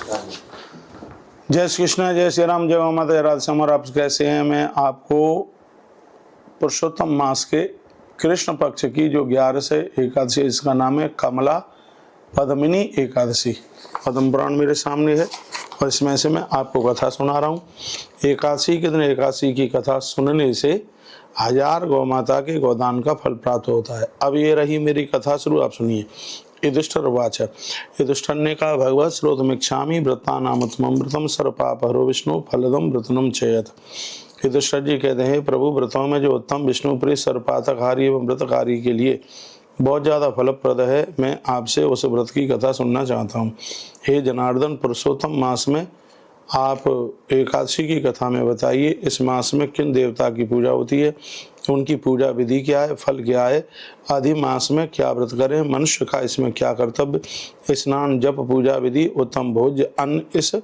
जय श्री कृष्ण, जय श्री राम, जय माता, जय राधे श्याम। और आप कैसे हैं? मैं आपको पुरुषोत्तम मास के कृष्ण पक्ष की जो 11 एकादशी, इसका नाम है कमला पद्मिनी एकादशी। पद्म पुराण मेरे सामने है और इसमें से मैं आपको कथा सुना रहा हूँ। एकादशी के दिन एकादशी की कथा सुनने से 1000 गौ माता के गोदान का फल प्राप्त होता है। अब ये रही मेरी कथा शुरू, आप सुनिए। युधिष्ठिर उवाच। युधिष्ठिर ने कहा, भगवत श्रोतमिच्छामि व्रतानामृतम सर्वपापहरो विष्णु फलदम व्रतनम चेयत। युधिष्ठिर जी कहते हैं, प्रभु, व्रतों में जो उत्तम विष्णु प्रिय सर्वपातकहारी एवं व्रतकारी के लिए बहुत ज़्यादा फलप्रद है, मैं आपसे उस व्रत की कथा सुनना चाहता हूँ। हे जनार्दन, पुरुषोत्तम मास में आप एकादशी की कथा में बताइए, इस मास में किन देवता की पूजा होती है, उनकी पूजा विधि क्या है, फल क्या है, आदि मास में क्या व्रत करें, मनुष्य का इसमें क्या कर्तव्य, स्नान, जप, पूजा विधि, उत्तम भोज्य अन्न इस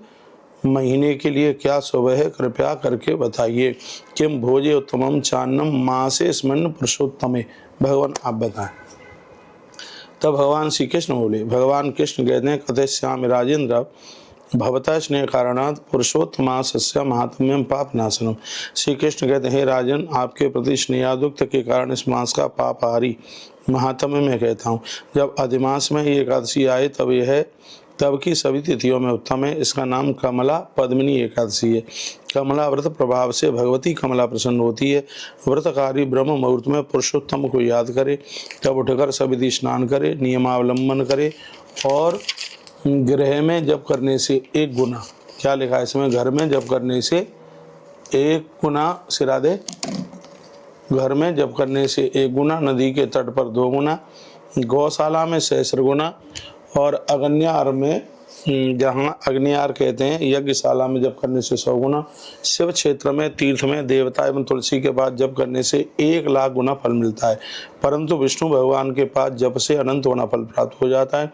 महीने के लिए क्या शुभ है, कृपया करके बताइए। किम भोजे उत्तमम चान्नम मासे स्मरण पुरुषोत्तमे। भगवान आप बताएं। तब भगवान श्री कृष्ण बोले, भगवान कृष्ण कहते हैं, कथयिष्यामि राजेंद्र भवतः स्नेह कारणात् पुरुषोत्तमासस्य महात्म्यम पाप नाशनम। श्री कृष्ण कहते हैं, राजन, आपके प्रति स्नेहादुक्त के कारण इस मास का पापहारी महात्म्य मैं कहता हूँ। जब अधिमास में ये एकादशी आए तब की सभी तिथियों में उत्तम है। इसका नाम कमला पद्मिनी एकादशी है। कमला व्रत प्रभाव से भगवती कमला प्रसन्न होती है। व्रतकारी ब्रह्म मुहूर्त में पुरुषोत्तम को याद करे, तब उठकर सविधि स्नान करे, नियमावलंबन करे और गृह में जप करने से 1 गुना, क्या लिखा है इसमें, घर में जप करने से 1 गुना, सिरा दे, घर में जप करने से 1 गुना, नदी के तट पर 2 गुना, गौशाला में सहस्र गुना और अग्नियार में, जहाँ अग्नियार कहते हैं, यज्ञशाला में जप करने से 100 गुना, शिव क्षेत्र में, तीर्थ में, देवता एवं तुलसी के पास जप करने से 1 लाख गुना फल मिलता है। परंतु विष्णु भगवान के पास जप से अनंत गुना फल प्राप्त हो जाता है।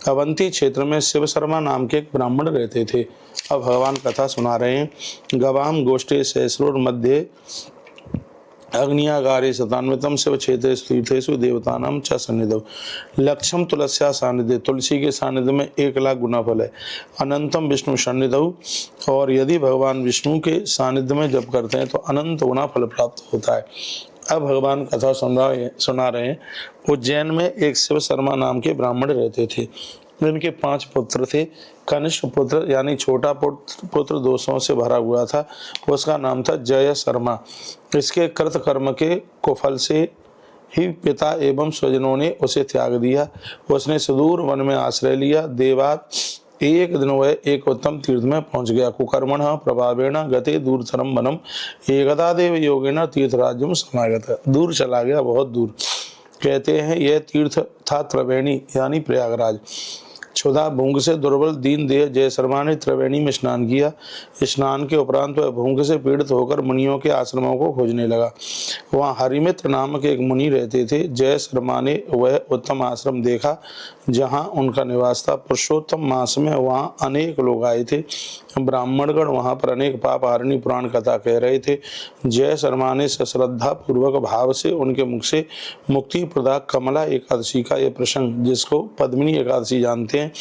अवंती क्षेत्र में शिव शर्मा नाम के एक ब्राह्मण रहते थे। अब भगवान कथा सुना रहे हैं। गवाम गोष्ठे सहस्रोर मध्य अग्नियागारे शतान्वितम शिव क्षेत्र तीर्थेषु देवतानां च सन्निधौ लक्ष्यम तुलस्या सानिध्य। तुलसी के सानिध्य में 1 लाख गुना फल है। अनंतम विष्णु सन्निधौ, और यदि भगवान विष्णु के सानिध्य में जप करते हैं तो अनंत गुना फल प्राप्त होता है। अब भगवान कथा सुना रहे हैं। उज्जैन में एक शिव शर्मा नाम के ब्राह्मण रहते थे। इनके 5 पुत्र थे। कनिष्ठ पुत्र यानी छोटा पुत्र दोषों से भरा हुआ था, उसका नाम था जय शर्मा। इसके कृत कर्म के कुफल से ही पिता एवं स्वजनों ने उसे त्याग दिया। उसने सुदूर वन में आश्रय लिया। देवात एक दिन वह एक उत्तम तीर्थ में पहुंच गया। कुकर्मण प्रभावेण गते दूरतरम वनम एकदा देव योगेन तीर्थराज्यम समागत। दूर चला गया, बहुत दूर। कहते हैं यह तीर्थ था त्रिवेणी यानी प्रयागराज। क्षुधा भूख से दुर्बल दीन देह जय शर्मा ने त्रिवेणी में स्नान किया। स्नान के उपरांत वह भूख से पीड़ित होकर मुनियों के आश्रमों को खोजने लगा। वहाँ हरिमित्र नामक एक मुनि रहते थे। जय शर्मा ने वह उत्तम आश्रम देखा जहाँ उनका निवास था। पुरुषोत्तम मास में वहाँ अनेक लोग आए थे। ब्राह्मणगण वहाँ पर अनेक पाप हारिणी पुराण कथा कह रहे थे। जय शर्मा ने श्रद्धा पूर्वक भाव से उनके मुख से मुक्ति प्रदायक कमला एकादशी का यह प्रसंग, जिसको पद्मिनी एकादशी जानते हैं,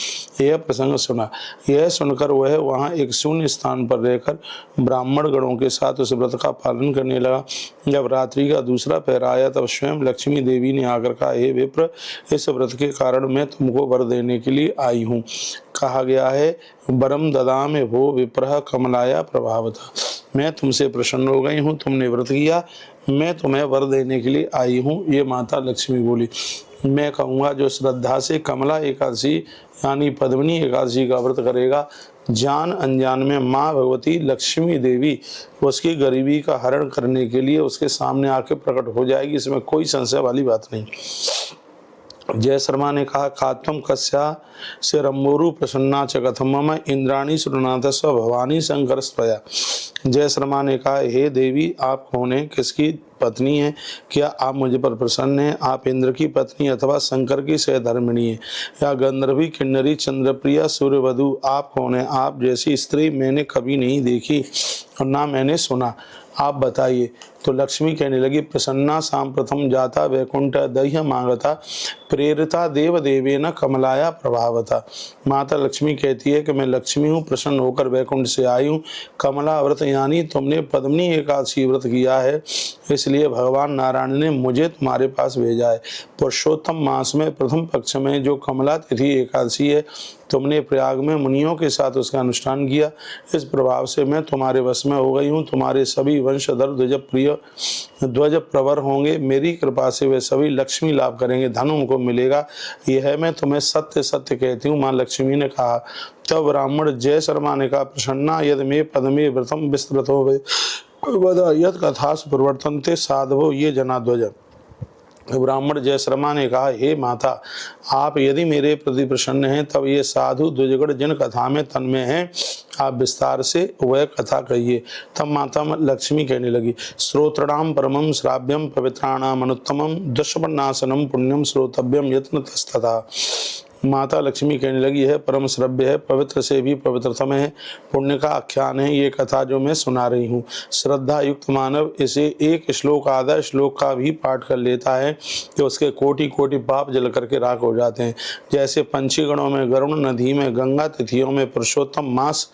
यह प्रसंग सुना। यह सुनकर वह वहाँ एक शून्य स्थान पर रहकर ब्राह्मण गणों के साथ उस व्रत का पालन करने लगा। जब रात्रि का दूसरा पहर आया तब स्वयं लक्ष्मी देवी ने आकर कहा, हे विप्र, इस व्रत के कारण मैं तुमको वर देने के लिए आई हूँ। कहा गया है, वरम ददामि भो विप्रः कमलाया प्रभावतः। मैं तुमसे प्रसन्न हो गई हूँ, तुमने व्रत किया, मैं तुम्हें वर देने के लिए आई हूँ। ये माता लक्ष्मी बोली। मैं कहूँगा जो श्रद्धा से कमला एकादशी यानी पद्मिनी एकादशी का व्रत करेगा, जान अनजान में माँ भगवती लक्ष्मी देवी उसकी गरीबी का हरण करने के लिए उसके सामने आके प्रकट हो जाएगी। इसमें कोई संशय वाली बात नहीं। जय शर्मा ने कहा, खात्वम कस्या से रम्बोरु प्रसन्ना च कथम मम इंद्राणी सुरनाथ स्व भवानी शंकर स्वया। जय शर्मा ने कहा, हे देवी, आप कौन है, किसकी पत्नी है, क्या आप मुझ पर प्रसन्न हैं? आप इंद्र की पत्नी अथवा शंकर की सहधर्मिणी है या गंधर्वी किन्नरी चंद्रप्रिया सूर्यवधु? आप कौन है? आप जैसी स्त्री मैंने कभी नहीं देखी और ना मैंने सुना। आप बताइए। तो लक्ष्मी कहने लगी, प्रसन्ना सांप्रथम जाता वैकुंठ दह्य मांगता प्रेरिता देव देवेन कमलाया प्रभावता। माता लक्ष्मी कहती है कि मैं लक्ष्मी हूँ, प्रसन्न होकर वैकुंठ से आई हूँ। कमला व्रत यानी तुमने पद्मिनी एकादशी व्रत किया है, इसलिए भगवान नारायण ने मुझे तुम्हारे पास भेजा है। पुरुषोत्तम मास में प्रथम पक्ष में जो कमला तिथि एकादशी है, तुमने प्रयाग में मुनियों के साथ उसका अनुष्ठान किया। इस प्रभाव से मैं तुम्हारे वश में हो गई हूँ। तुम्हारे सभी वंशधर ध्वज प्रवर होंगे। मेरी कृपा से वे सभी लक्ष्मी लाभ करेंगे, धन उनको मिलेगा। यह मैं तुम्हें सत्य सत्य कहती हूँ। माँ लक्ष्मी ने कहा। तब ब्राह्मण जय शर्मा ने कहा, प्रसन्ना यद मे पदमे व्रतम विस्तृतो वद यद कथास प्रवर्तन्ते साधवो ये जनाध्वज। ब्राह्मण जय शर्मा ने कहा, हे माता, आप यदि मेरे प्रति प्रसन्न हैं तब ये साधु द्विजगण जिन कथा में तन्मय हैं, आप विस्तार से वह कथा कहिए। तब माता लक्ष्मी कहने लगी, श्रोत्रणाम परमं श्राव्यम पवित्राणाम अनुत्तमम दुष्पन्नाशनम पुण्यम श्रोतव्यम यत्न तस्तथा। माता लक्ष्मी कहने लगी, यह परम श्रव्य है, पवित्र से भी पवित्रतम है, पुण्य का आख्यान है ये कथा जो मैं सुना रही हूँ। श्रद्धा युक्त मानव इसे एक श्लोक आधा श्लोक का भी पाठ कर लेता है कि उसके कोटि कोटि पाप जल करके राख हो जाते हैं। जैसे पंचीगणों में गरुण, नदी में गंगा, तिथियों में पुरुषोत्तम मास,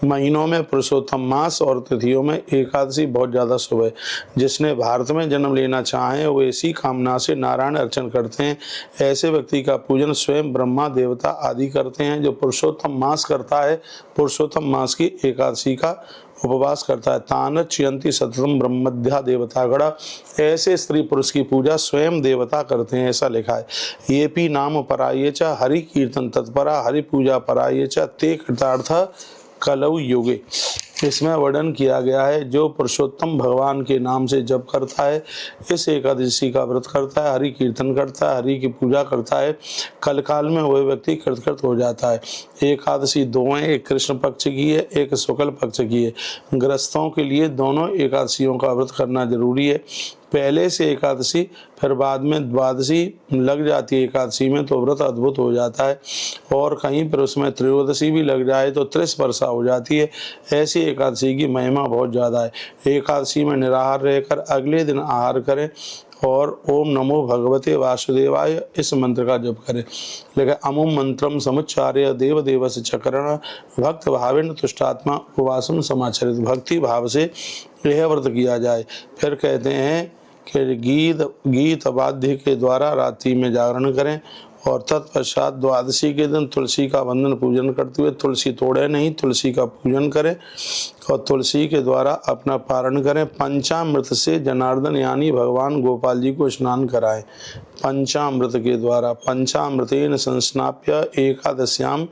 महीनों में पुरुषोत्तम मास और तिथियों में एकादशी बहुत ज़्यादा शुभ है। जिसने भारत में जन्म लेना चाहे वो इसी कामना से नारायण अर्चन करते हैं। ऐसे व्यक्ति का पूजन स्वयं ब्रह्मा देवता आदि करते हैं। जो पुरुषोत्तम मास करता है, पुरुषोत्तम मास की एकादशी का उपवास करता है। तान चियंती सततम ब्रह्मध्या देवतागणा। ऐसे स्त्री पुरुष की पूजा स्वयं देवता करते हैं, ऐसा लिखा है। ये पी नाम पराये च हरि कीर्तन तत्परा हरि पूजा पराये च ते कृतार्थ कलौ युगे। इसमें वर्णन किया गया है, जो पुरुषोत्तम भगवान के नाम से जप करता है, इस एकादशी का व्रत करता है, हरि कीर्तन करता है, हरि की पूजा करता है, कल काल में वह व्यक्ति कृतकृत हो जाता है। एकादशी दो हैं, एक कृष्ण पक्ष की है, एक शुक्ल पक्ष की है। गृहस्थों के लिए दोनों एकादशियों का व्रत करना जरूरी है। पहले से एकादशी फिर बाद में द्वादशी लग जाती है एकादशी में तो व्रत अद्भुत हो जाता है, और कहीं पर उसमें त्रयोदशी भी लग जाए तो त्रिस्पर्शा हो जाती है। ऐसी एकादशी की महिमा बहुत ज़्यादा है। एकादशी में निराहार रहकर अगले दिन आहार करें और ओम नमो भगवते वासुदेवाय इस मंत्र का जप करें। लेकिन अमुम मंत्रम समुच्चार्य देव देवस्य चकरण भक्त भावेन तुष्टात्मा उपवासम समाचरित। भक्ति भाव से यह व्रत किया जाए। फिर कहते हैं कि गीत वाद्य के द्वारा रात्रि में जागरण करें और तत्पश्चात द्वादशी के दिन तुलसी का वंदन पूजन करते हुए तुलसी तोड़े नहीं, तुलसी का पूजन करें और तुलसी के द्वारा अपना पारण करें। पंचामृत से जनार्दन यानी भगवान गोपाल जी को स्नान कराएं। पंचामृत के द्वारा पंचामृतेन संस्नाप्य एकादश्याम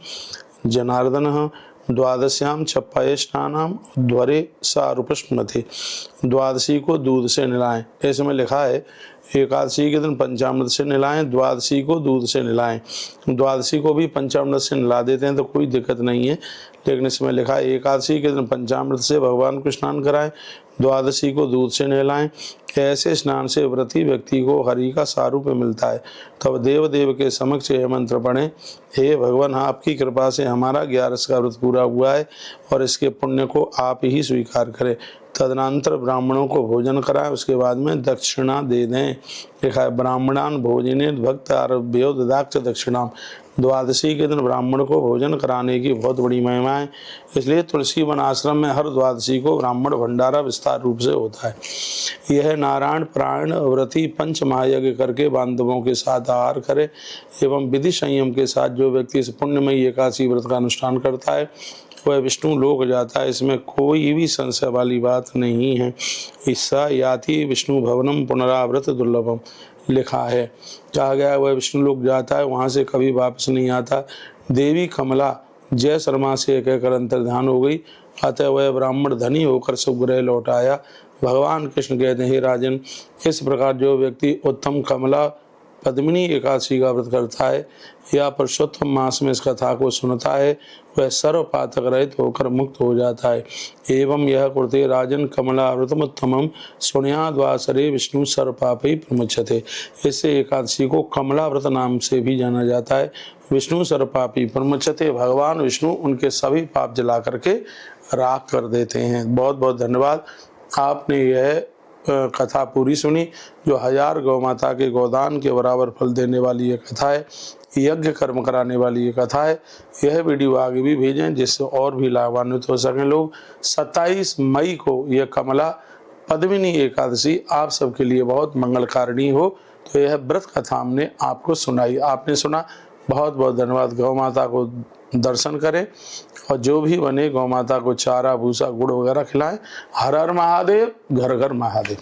जनार्दन द्वादश्याम छप्पाए स्नानाम द्वरे सारूपस्मृति। द्वादशी को दूध से नहलाएं। इसमें लिखा है एकादशी के दिन पंचामृत से नहलाएं, द्वादशी को दूध से नहलाएं। द्वादशी को भी पंचामृत से नहला देते हैं तो कोई दिक्कत नहीं है, लेकिन इसमें लिखा है एकादशी के दिन पंचामृत से भगवान को स्नान कराएं, द्वादशी को दूध से नहलाएं। ऐसे स्नान से व्रती व्यक्ति को हरि का सारूप्य मिलता है। तब देव के समक्ष यह मंत्र पढ़ें, हे भगवान, आपकी कृपा से हमारा 11 का व्रत पूरा हुआ है और इसके पुण्य को आप ही स्वीकार करें। तदनंतर ब्राह्मणों को भोजन कराएं, उसके बाद में दक्षिणा दे दें। लिखा है ब्राह्मणान भोजने भक्त आरभ्यो ददाक्ष दक्षिणाम। द्वादशी के दिन ब्राह्मण को भोजन कराने की बहुत बड़ी महिमा है, इसलिए तुलसी वन आश्रम में हर द्वादशी को ब्राह्मण भंडारा विस्तार रूप से होता है। यह नारायण प्राण व्रती पंच महायज्ञ करके बांधवों के साथ आहार करे एवं विधि संयम के साथ जो व्यक्ति इस पुण्यमयी एकादशी व्रत का अनुष्ठान करता है वह विष्णु लोक जाता है। इसमें कोई भी संशय वाली बात नहीं है। ईसा याति विष्णु भवनम पुनरावृत दुर्लभम लिखा है। कहा गया वह विष्णु लोक जाता है, वहाँ से कभी वापस नहीं आता। देवी कमला जय शर्मा से कहकर अंतर्ध्यान हो गई, अतः वह ब्राह्मण धनी होकर सुगृह लौट आया। भगवान कृष्ण कहते हैं, हे राजन, इस प्रकार जो व्यक्ति उत्तम कमला पद्मिनी एकादशी का व्रत करता है या पुरुषोत्तम मास में इस कथा को सुनता है वह सर्व पातक रहित होकर मुक्त हो जाता है। एवं यह कुरुते राजन कमला व्रतमुत्तमम सुण्याद्वासरे विष्णु सर्व पापै प्रमुच्यते। इससे एकादशी को कमला व्रत नाम से भी जाना जाता है। विष्णु सर्व पापी प्रमुच्यते, भगवान विष्णु उनके सभी पाप जला करके राख कर देते हैं। बहुत बहुत धन्यवाद। आपने यह कथा पूरी सुनी, जो 1000 गौ माता के गोदान के बराबर फल देने वाली ये कथा है, यज्ञ कर्म कराने वाली ये कथा है। यह वीडियो आगे भी भेजें जिससे और भी लाभान्वित हो सकें लोग। 27 मई को यह कमला पद्मिनी एकादशी आप सबके लिए बहुत मंगलकारिणी हो, तो यह व्रत कथा हमने आपको सुनाई, आपने सुना, बहुत बहुत धन्यवाद। गौ माता को दर्शन करें और जो भी बने गौ माता को चारा भूसा गुड़ वगैरह खिलाएं। हर हर महादेव, घर घर महादेव।